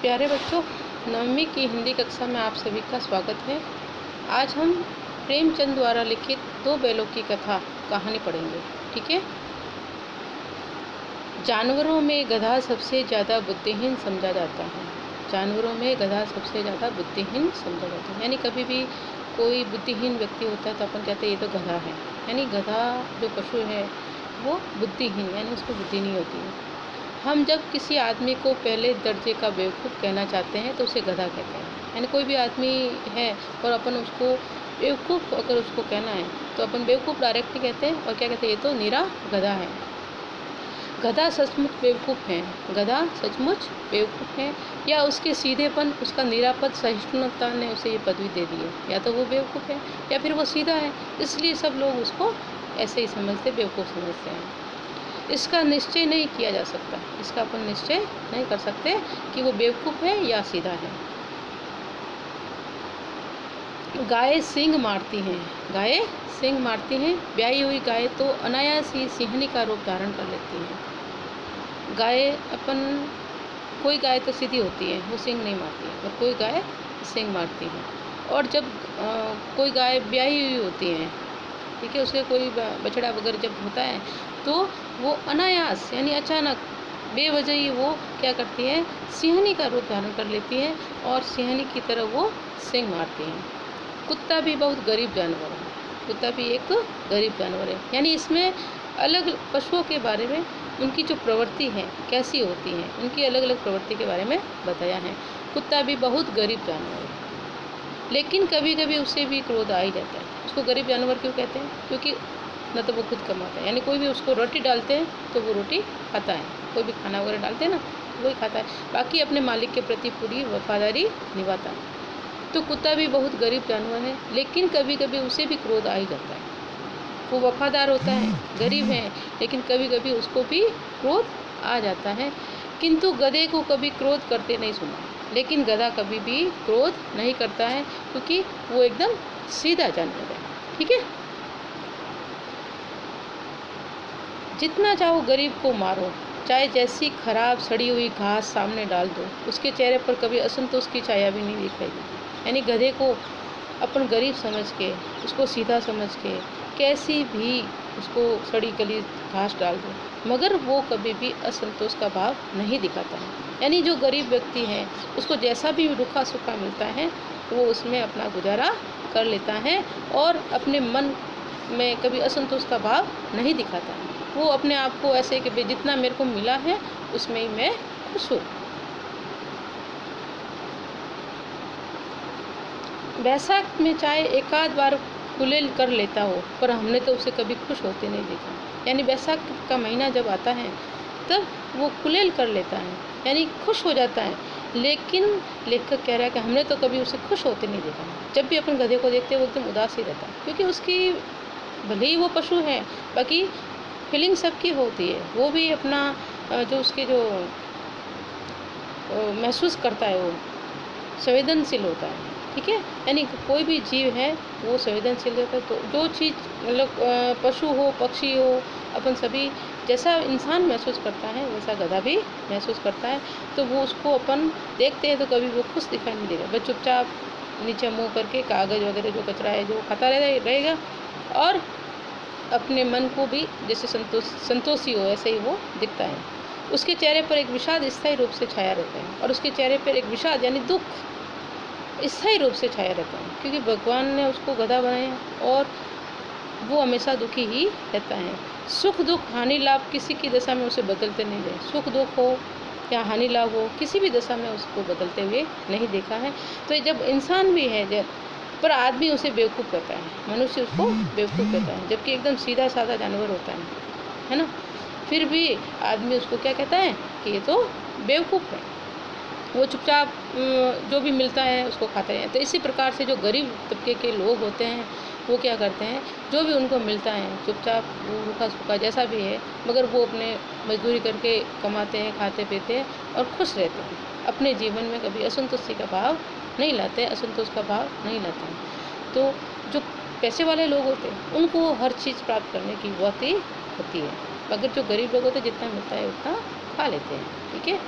प्यारे बच्चों, 9वीं की हिंदी कक्षा में आप सभी का स्वागत है। आज हम प्रेमचंद द्वारा लिखित दो बैलों की कहानी पढ़ेंगे। ठीक है। जानवरों में गधा सबसे ज़्यादा बुद्धिहीन समझा जाता है। जानवरों में गधा सबसे ज़्यादा बुद्धिहीन समझा जाता है। यानी कभी भी कोई बुद्धिहीन व्यक्ति होता है तो अपन कहते हैं ये तो गधा है। यानी गधा जो पशु है वो बुद्धिहीन, यानी उसको बुद्धि नहीं होती है। हम जब किसी आदमी को पहले दर्जे का बेवकूफ़ कहना चाहते हैं तो उसे गधा कहते हैं। यानी कोई भी आदमी है और अपन उसको बेवकूफ़ अगर उसको कहना है तो अपन बेवकूफ़ डायरेक्ट नहीं कहते हैं और क्या कहते हैं, ये तो निरा गधा है। गधा सचमुच बेवकूफ़ है। गधा सचमुच बेवकूफ़ है या उसके सीधेपन, उसका निरापद सहिष्णुता ने उसे ये पदवी दे दी है। या तो वो बेवकूफ़ है या फिर वो सीधा है, इसलिए सब लोग उसको ऐसे ही समझते, बेवकूफ़ समझते हैं। इसका निश्चय नहीं किया जा सकता। इसका अपन निश्चय नहीं कर सकते कि वो बेवकूफ़ है या सीधा है। गाय सींग मारती हैं। गाय सींग मारती हैं। ब्याही हुई गाय तो अनायास ही सिंहनी का रूप धारण कर लेती हैं। गाय कोई गाय तो सीधी होती है, वो सींग नहीं मारती है, और कोई गाय सींग मारती है। और जब कोई गाय ब्याही हुई होती है, ठीक है, उसके कोई बछड़ा वगैरह जब होता है तो वो अनायास यानी अचानक बेवजह ही वो क्या करती है, सिंहनी का रूप धारण कर लेती है और सिंहनी की तरह वो सींग मारती है। कुत्ता भी बहुत गरीब जानवर है। कुत्ता भी एक गरीब जानवर है। यानी इसमें अलग पशुओं के बारे में उनकी जो प्रवृत्ति है कैसी होती है, उनकी अलग अलग प्रवृत्ति के बारे में बताया है। कुत्ता भी बहुत गरीब जानवर है, लेकिन कभी कभी उसे भी क्रोध आ ही जाता है। उसको गरीब जानवर क्यों कहते हैं? क्योंकि न तो वो खुद कमाता है, यानी कोई भी उसको रोटी डालते हैं तो वो रोटी खाता है। कोई भी खाना वगैरह डालते हैं ना, वही खाता है। बाकी अपने मालिक के प्रति पूरी वफादारी निभाता है। तो कुत्ता भी बहुत गरीब जानवर है, लेकिन कभी कभी उसे भी क्रोध आ ही जाता है। वो वफादार होता है, गरीब है, लेकिन कभी कभी उसको भी क्रोध आ जाता है। किंतु गधे को कभी क्रोध करते नहीं सुना। लेकिन गधा कभी भी क्रोध नहीं करता है, क्योंकि वो एकदम सीधा जानवर है। ठीक है। जितना चाहो गरीब को मारो, चाहे जैसी खराब सड़ी हुई घास सामने डाल दो, उसके चेहरे पर कभी असंतोष की छाया भी नहीं दिखेगी। यानी गधे को अपन गरीब समझ के, उसको सीधा समझ के, कैसी भी उसको सड़ी गली घास डाल दो, मगर वो कभी भी असंतोष का भाव नहीं दिखाता है। यानी जो गरीब व्यक्ति है उसको जैसा भी रुखा सूखा मिलता है वो उसमें अपना गुजारा कर लेता है और अपने मन में कभी असंतोष का भाव नहीं दिखाता है। वो अपने आप को ऐसे कि जितना मेरे को मिला है उसमें ही मैं खुश हूँ। बैसाख में चाहे एक आध बार कुलेल कर लेता हो, पर हमने तो उसे कभी खुश होते नहीं देखा। यानी बैसाख का महीना जब आता है तब वो कुलेल कर लेता है, यानी खुश हो जाता है। लेकिन लेखक कह रहा है कि हमने तो कभी उसे खुश होते नहीं देखा। जब भी अपन गधे को देखते हैं वो एकदम उदास ही रहता है, क्योंकि उसकी भले ही वो पशु है, बाकी फीलिंग सबकी होती है। वो भी अपना जो उसके जो महसूस करता है वो संवेदनशील होता है। ठीक है। यानी कोई भी जीव है वो संवेदनशील होता है। तो जो चीज़ मतलब पशु हो, पक्षी हो, अपन सभी जैसा इंसान महसूस करता है वैसा गधा भी महसूस करता है। तो वो उसको अपन देखते हैं तो कभी वो खुश दिखाई नहीं देगा। बस चुपचाप नीचे मुँह करके कागज़ वगैरह जो कचरा है जो खाता रहेगा और अपने मन को भी जैसे संतोषी हो ऐसे ही वो दिखता है। उसके चेहरे पर एक विषाद स्थायी रूप से छाया रहता है, और उसके चेहरे पर एक विषाद यानी दुख स्थायी रूप से छाया रहता है, क्योंकि भगवान ने उसको गधा बनाया और वो हमेशा दुखी ही रहता है। सुख दुख हानि लाभ किसी की दशा में उसे बदलते नहीं गए। सुख दुख हो या हानि लाभ हो, किसी भी दशा में उसको बदलते हुए नहीं देखा है। तो जब इंसान भी है पर आदमी उसे बेवकूफ़ कहता है, मनुष्य उसको बेवकूफ़ कहता है, जबकि एकदम सीधा साधा जानवर होता है ना। फिर भी आदमी उसको क्या कहता है कि ये तो बेवकूफ़ है। वो चुपचाप जो भी मिलता है उसको खाते हैं। तो इसी प्रकार से जो गरीब तबके के लोग होते हैं वो क्या करते हैं, जो भी उनको मिलता है चुपचाप वो रूखा सूखा जैसा भी है, मगर वो अपने मजदूरी करके कमाते हैं, खाते पीते हैं और खुश रहते हैं। अपने जीवन में कभी असंतुष्टि का भाव नहीं लाते, असंतोष का भाव नहीं लाते हैं। तो जो पैसे वाले लोग होते हैं उनको हर चीज़ प्राप्त करने की बहुत ही होती है, मगर जो गरीब लोग होते हैं जितना मिलता है उतना खा लेते हैं। ठीक है।